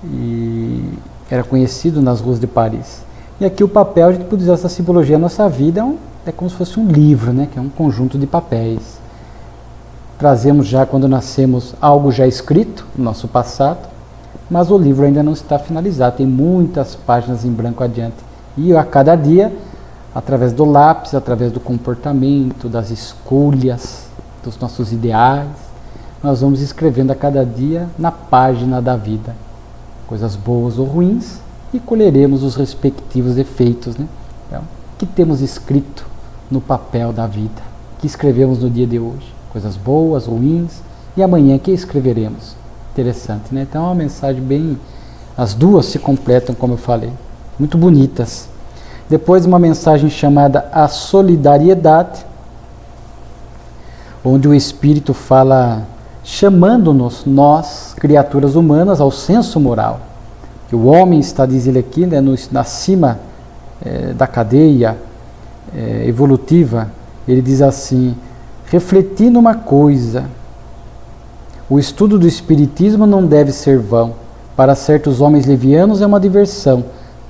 E era conhecido nas ruas de Paris. E aqui o papel, a gente pode usar essa simbologia. A nossa vida é como se fosse um livro, que é um conjunto de papéis. Trazemos já, quando nascemos, algo já escrito no nosso passado, mas o livro ainda não está finalizado, tem muitas páginas em branco adiante. E a cada dia, através do lápis, através do comportamento, das escolhas, dos nossos ideais, nós vamos escrevendo a cada dia na página da vida, coisas boas ou ruins, e colheremos os respectivos efeitos. Então, o que temos escrito no papel da vida? O que escrevemos no dia de hoje? Coisas boas, ruins, e amanhã o que escreveremos? Interessante, Então é uma mensagem bem... As duas se completam, como eu falei, muito bonitas. Depois uma mensagem chamada A Solidariedade, onde o Espírito fala, chamando-nos, nós, criaturas humanas, ao senso moral. Que o homem está, diz ele aqui, acima da cadeia evolutiva. Ele diz assim, refleti numa coisa, o estudo do Espiritismo não deve ser vão. Para certos homens levianos é uma diversão,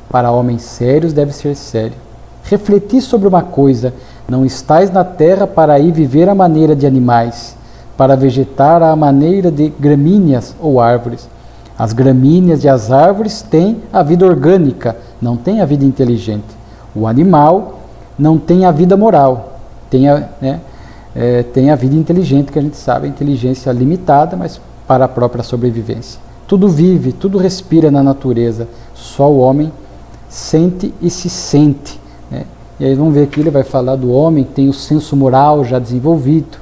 para homens sérios deve ser sério. Refleti sobre uma coisa, não estais na terra para ir viver à maneira de animais, para vegetar à maneira de gramíneas ou árvores. As gramíneas e as árvores têm a vida orgânica, não têm a vida inteligente. O animal não tem a vida moral, tem a vida inteligente, que a gente sabe, a inteligência limitada, mas para a própria sobrevivência. Tudo vive, tudo respira na natureza, só o homem sente e se sente. E aí vamos ver aqui, ele vai falar do homem que tem o senso moral já desenvolvido,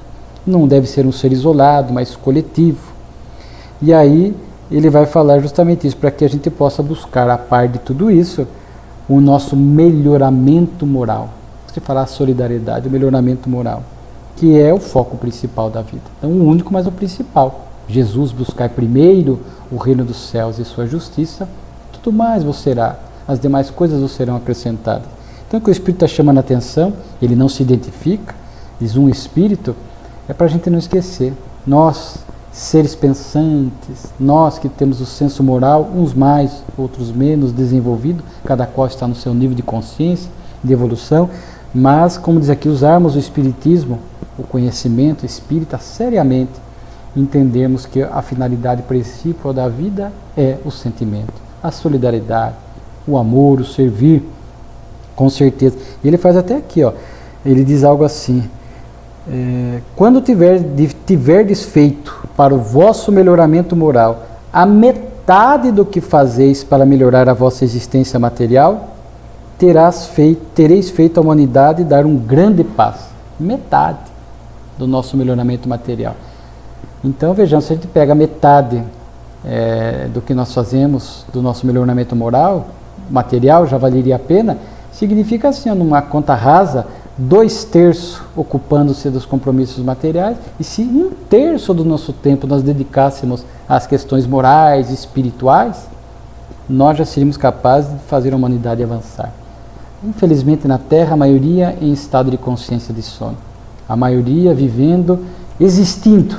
não deve ser um ser isolado, mas coletivo. E aí ele vai falar justamente isso, para que a gente possa buscar, a par de tudo isso, o nosso melhoramento moral. se falar a solidariedade, o melhoramento moral, que é o foco principal da vida. Então, o único, mas o principal. Jesus buscar primeiro o reino dos céus e sua justiça, tudo mais vos será, as demais coisas vos serão acrescentadas. Então, o que o Espírito está chamando a atenção, ele não se identifica, diz um Espírito, é para a gente não esquecer. Nós, seres pensantes, nós que temos o senso moral, uns mais, outros menos desenvolvido, cada qual está no seu nível de consciência, de evolução, mas, como diz aqui, usarmos o Espiritismo, o conhecimento espírita, seriamente, entendermos que a finalidade principal da vida é o sentimento, a solidariedade, o amor, o servir, com certeza. E ele faz até aqui, ó, ele diz algo assim, quando tiverdes feito para o vosso melhoramento moral a metade do que fazeis para melhorar a vossa existência material, tereis feito a humanidade dar um grande passo. Metade do nosso melhoramento material. Então, vejamos, se a gente pega metade do que nós fazemos, do nosso melhoramento moral, material, já valeria a pena, significa assim, numa conta rasa, 2/3 ocupando-se dos compromissos materiais, e se 1/3 do nosso tempo nós dedicássemos às questões morais e espirituais, nós já seríamos capazes de fazer a humanidade avançar. Infelizmente, na Terra, a maioria em estado de consciência de sono. A maioria vivendo, existindo,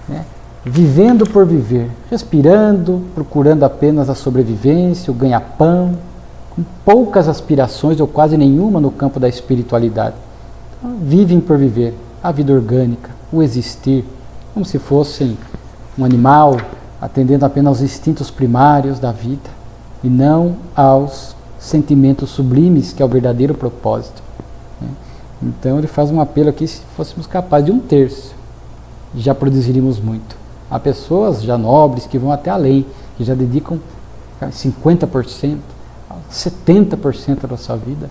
né? Vivendo por viver, respirando, procurando apenas a sobrevivência, o ganha-pão, com poucas aspirações ou quase nenhuma no campo da espiritualidade. Então, vivem por viver a vida orgânica, o existir, como se fossem um animal, atendendo apenas aos instintos primários da vida e não aos sentimentos sublimes, que é o verdadeiro propósito, né? Então ele faz um apelo aqui, se fôssemos capazes de 1/3, já produziríamos muito. Há pessoas já nobres que vão até além, que já dedicam 50%, 70% da sua vida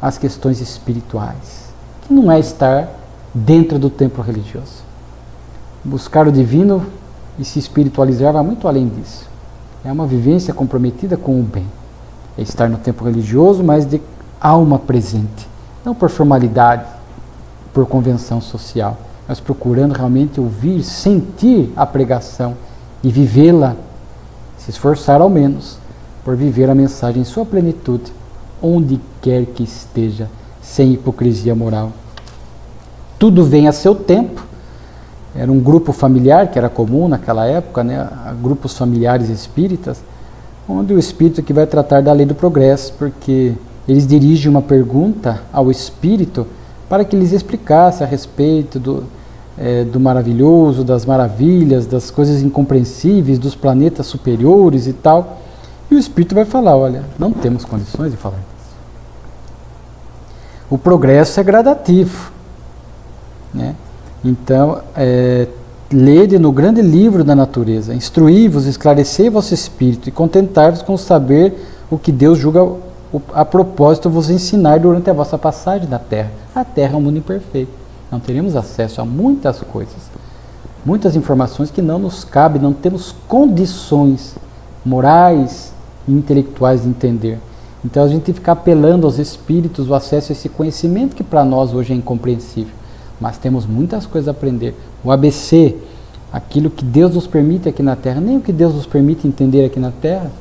às questões espirituais, que não é estar dentro do templo religioso. Buscar o divino e se espiritualizar vai muito além disso. É uma vivência comprometida com o bem. É estar no templo religioso, mas de alma presente, não por formalidade, por convenção social, mas procurando realmente ouvir, sentir a pregação e vivê-la, se esforçar ao menos por viver a mensagem em sua plenitude, onde quer que esteja, sem hipocrisia moral. Tudo vem a seu tempo. Era um grupo familiar que era comum naquela época, né? Grupos familiares espíritas, onde o espírito que vai tratar da lei do progresso, porque eles dirigem uma pergunta ao espírito para que lhes explicasse a respeito do maravilhoso, das maravilhas, das coisas incompreensíveis, dos planetas superiores e tal. E o espírito vai falar, olha, não temos condições de falar isso. O progresso é gradativo, né? Então, lede no grande livro da natureza, instruí-vos, esclarecei vosso espírito e contentai-vos com saber o que Deus julga a propósito vos ensinar durante a vossa passagem na Terra. A Terra é um mundo imperfeito. Não teremos acesso a muitas coisas, muitas informações que não nos cabem, não temos condições morais e intelectuais de entender. Então a gente fica apelando aos espíritos o acesso a esse conhecimento que para nós hoje é incompreensível. Mas temos muitas coisas a aprender. O ABC, aquilo que Deus nos permite aqui na Terra, nem o que Deus nos permite entender aqui na Terra,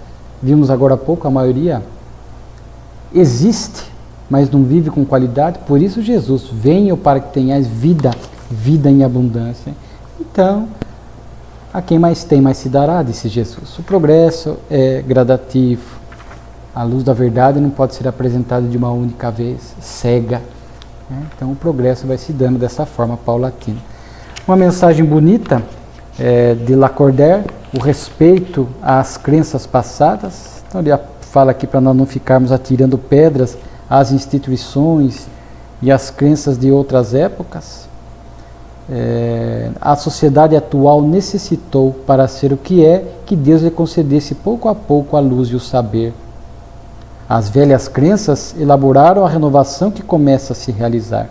vimos agora há pouco, a maioria existe, mas não vive com qualidade. Por isso Jesus, venho para que tenhais vida, vida em abundância. Então, a quem mais tem, mais se dará, disse Jesus. O progresso é gradativo. A luz da verdade não pode ser apresentada de uma única vez, cega. Então o progresso vai se dando dessa forma paulatina. Uma mensagem bonita de Lacordaire, o respeito às crenças passadas. Então ele fala aqui para nós não ficarmos atirando pedras às instituições e às crenças de outras épocas. A sociedade atual necessitou, para ser o que é, que Deus lhe concedesse pouco a pouco a luz e o saber. As velhas crenças elaboraram a renovação que começa a se realizar.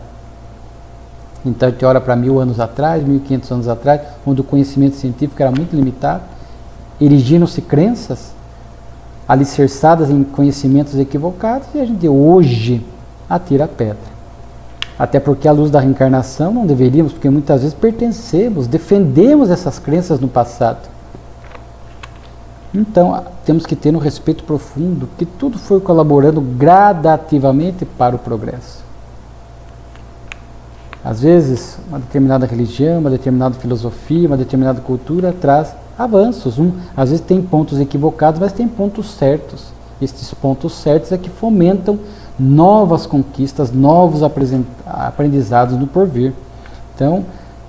Então, a gente olha para 1000 anos atrás, 1500 anos atrás, onde o conhecimento científico era muito limitado, erigiram-se crenças alicerçadas em conhecimentos equivocados, e a gente hoje, atira a pedra. Até porque à luz da reencarnação não deveríamos, porque muitas vezes pertencemos, defendemos essas crenças no passado. Então, temos que ter um respeito profundo, que tudo foi colaborando gradativamente para o progresso. Às vezes, uma determinada religião, uma determinada filosofia, uma determinada cultura traz avanços. Às vezes tem pontos equivocados, mas tem pontos certos. Estes pontos certos é que fomentam novas conquistas, novos aprendizados no porvir. Então,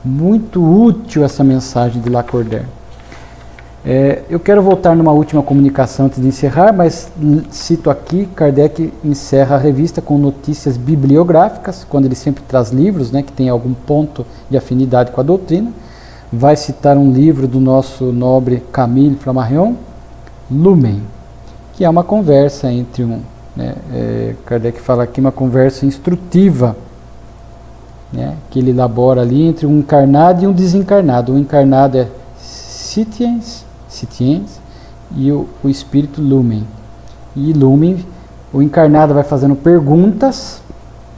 muito útil essa mensagem de Lacordaire. Eu quero voltar numa última comunicação antes de encerrar, mas cito aqui, Kardec encerra a revista com notícias bibliográficas, quando ele sempre traz livros, né, que tem algum ponto de afinidade com a doutrina. Vai citar um livro do nosso nobre Camille Flammarion, Lumen, que é uma conversa entre Kardec fala aqui uma conversa instrutiva, né, que ele elabora ali entre um encarnado e um desencarnado. O encarnado é Sitiens e o espírito Lumen. E Lumen, o encarnado vai fazendo perguntas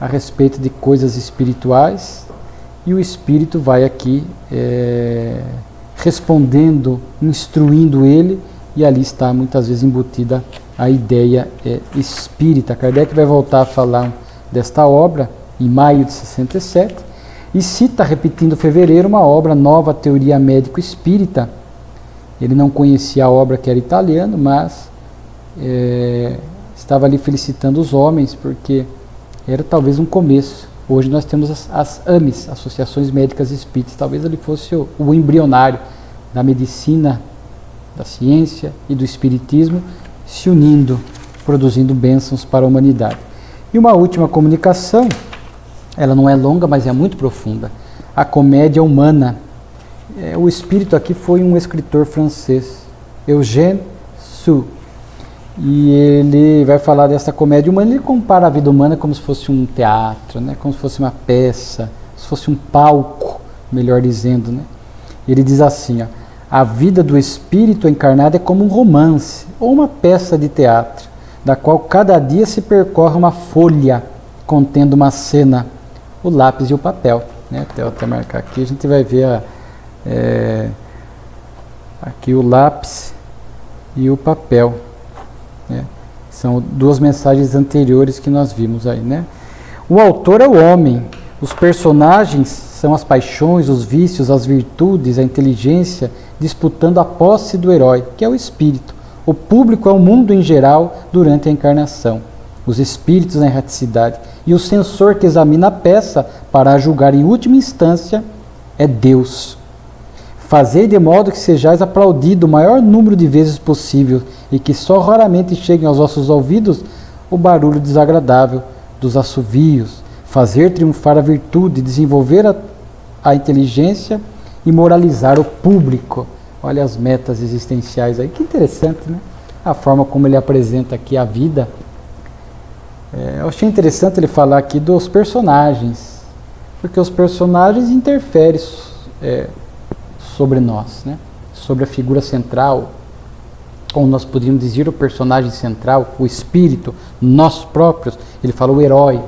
a respeito de coisas espirituais e o espírito vai aqui respondendo, instruindo ele, e ali está muitas vezes embutida a ideia espírita. Kardec vai voltar a falar desta obra em maio de 67 e cita, repetindo fevereiro, uma obra nova, Teoria Médico-Espírita. Ele não conhecia a obra, que era italiano, mas estava ali felicitando os homens, porque era talvez um começo. Hoje nós temos as AMES, Associações Médicas Espíritas, talvez ele fosse o embrionário da medicina, da ciência e do espiritismo, se unindo, produzindo bênçãos para a humanidade. E uma última comunicação, ela não é longa, mas é muito profunda. A Comédia Humana. O espírito aqui foi um escritor francês, Eugène Sue. E ele vai falar dessa comédia humana. Ele compara a vida humana como se fosse um teatro, né? Como se fosse uma peça, se fosse um palco, melhor dizendo, né? Ele diz assim, a vida do espírito encarnado é como um romance ou uma peça de teatro, da qual cada dia se percorre uma folha contendo uma cena, o lápis e o papel, né? Até marcar aqui, a gente vai ver aqui o lápis e o papel, né? São duas mensagens anteriores que nós vimos aí, né? O autor é o homem, os personagens são as paixões, os vícios, as virtudes, a inteligência, disputando a posse do herói, que é o espírito. O público é o mundo em geral durante a encarnação, os espíritos na erraticidade, e o censor que examina a peça para a julgar em última instância é Deus. Fazei de modo que sejais aplaudido o maior número de vezes possível e que só raramente cheguem aos vossos ouvidos o barulho desagradável dos assovios. Fazer triunfar a virtude, desenvolver a inteligência e moralizar o público. Olha as metas existenciais aí, que interessante, né? A forma como ele apresenta aqui a vida. Eu achei interessante ele falar aqui dos personagens, porque os personagens interferem sobre nós, né? Sobre a figura central, ou nós poderíamos dizer o personagem central, o espírito, nós próprios. Ele fala o herói.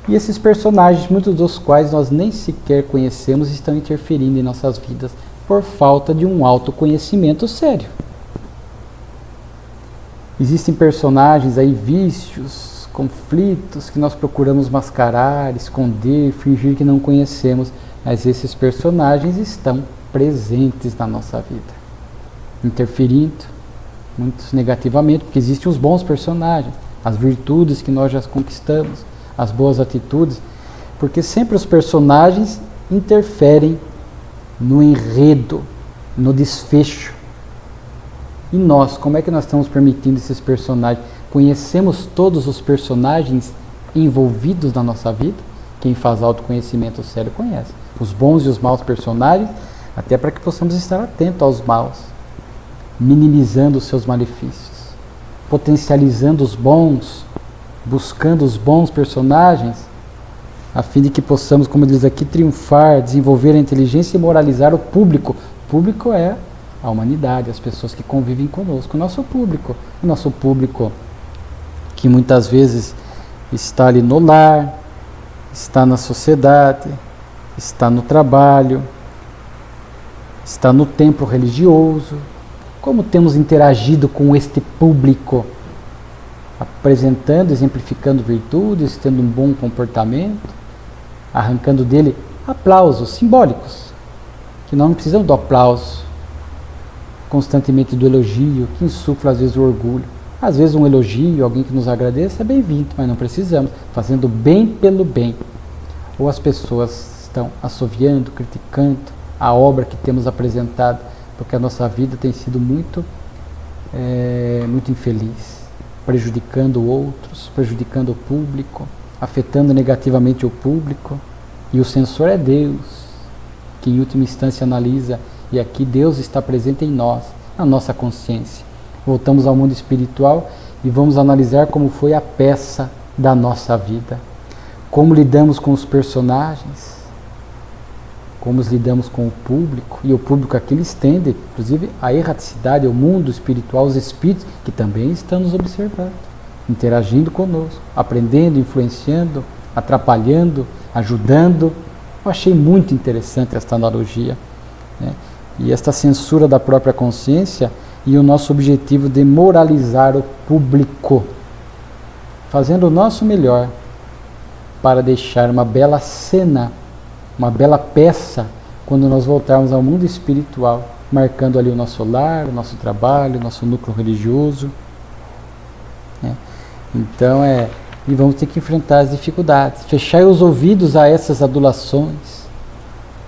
E esses personagens, muitos dos quais nós nem sequer conhecemos, estão interferindo em nossas vidas por falta de um autoconhecimento sério. Existem personagens aí, vícios, conflitos que nós procuramos mascarar, esconder, fingir que não conhecemos, mas esses personagens estão presentes na nossa vida, interferindo, muitos negativamente, porque existem os bons personagens, as virtudes que nós já conquistamos, as boas atitudes, porque sempre os personagens interferem no enredo, no desfecho. E nós, como é que nós estamos permitindo esses personagens? Conhecemos todos os personagens envolvidos na nossa vida? Quem faz autoconhecimento sério conhece. Os bons e os maus personagens, até para que possamos estar atentos aos maus, minimizando os seus malefícios, potencializando os bons, buscando os bons personagens, a fim de que possamos, como diz aqui, triunfar, desenvolver a inteligência e moralizar o público. O público é a humanidade, as pessoas que convivem conosco, o nosso público que muitas vezes Está ali no lar, está na sociedade, está no trabalho, está no templo religioso. Como temos interagido com este público, apresentando, exemplificando virtudes, tendo um bom comportamento, arrancando dele aplausos simbólicos, que não precisamos do aplauso, constantemente do elogio, que insufla às vezes o orgulho. Às vezes um elogio, alguém que nos agradeça é bem-vindo, mas não precisamos, fazendo bem pelo bem. Ou as pessoas estão assoviando, criticando a obra que temos apresentado, porque a nossa vida tem sido muito infeliz, prejudicando outros, prejudicando o público, afetando negativamente o público. E o censor é Deus, que em última instância analisa, e aqui Deus está presente em nós, na nossa consciência. Voltamos ao mundo espiritual e vamos analisar como foi a peça da nossa vida. Como lidamos com os personagens, como lidamos com o público, e o público aqui ele estende, inclusive, a erraticidade, o mundo espiritual, os espíritos, que também estão nos observando, interagindo conosco, aprendendo, influenciando, atrapalhando, ajudando. Eu achei muito interessante esta analogia, né? E esta censura da própria consciência e o nosso objetivo de moralizar o público, fazendo o nosso melhor para deixar uma bela cena, uma bela peça, quando nós voltarmos ao mundo espiritual, marcando ali o nosso lar, o nosso trabalho, o nosso núcleo religioso, né? Então e vamos ter que enfrentar as dificuldades, fechar os ouvidos a essas adulações,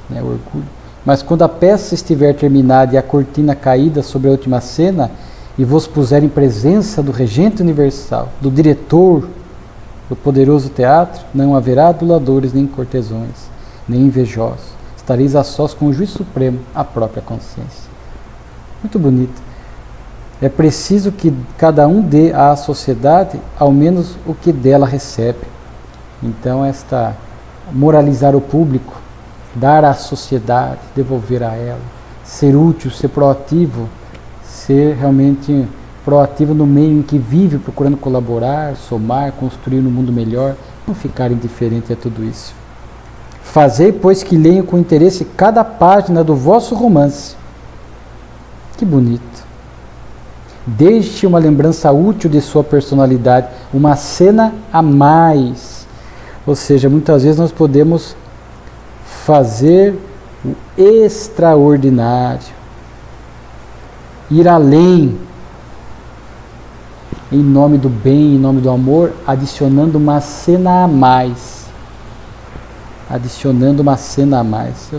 né, o orgulho. Mas quando a peça estiver terminada e a cortina caída sobre a última cena, e vos puser em presença do regente universal, do diretor do poderoso teatro, não haverá aduladores nem cortesões, nem invejosos. Estareis a sós com o juiz supremo, a própria consciência. Muito bonito. É preciso que cada um dê à sociedade ao menos o que dela recebe. Então moralizar o público, dar à sociedade, devolver a ela, ser útil, ser proativo, ser realmente proativo no meio em que vive, procurando colaborar, somar, construir um mundo melhor, não ficar indiferente a tudo isso. Fazei, pois, que leiam com interesse cada página do vosso romance. Que bonito. Deixe uma lembrança útil de sua personalidade, uma cena a mais. Ou seja, muitas vezes nós podemos fazer o extraordinário, ir além, em nome do bem, em nome do amor, adicionando uma cena a mais. Adicionando uma cena a mais.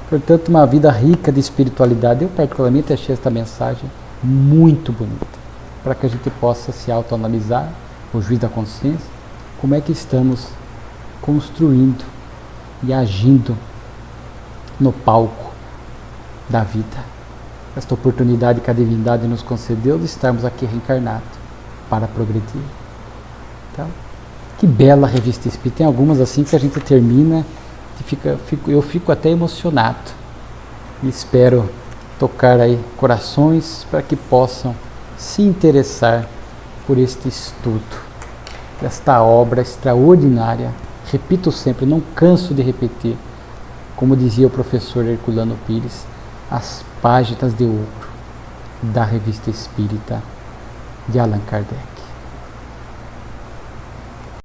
Portanto, uma vida rica de espiritualidade. Eu particularmente achei esta mensagem muito bonita, para que a gente possa se autoanalisar, o juiz da consciência, como é que estamos construindo e agindo no palco da vida. Esta oportunidade que a divindade nos concedeu de estarmos aqui reencarnados para progredir. Então, que bela revista espírita. Tem algumas assim que a gente termina e eu fico até emocionado. E espero tocar aí corações para que possam se interessar por este estudo, esta obra extraordinária. Repito sempre, não canso de repetir, como dizia o professor Herculano Pires, as páginas de ouro da Revista Espírita de Allan Kardec.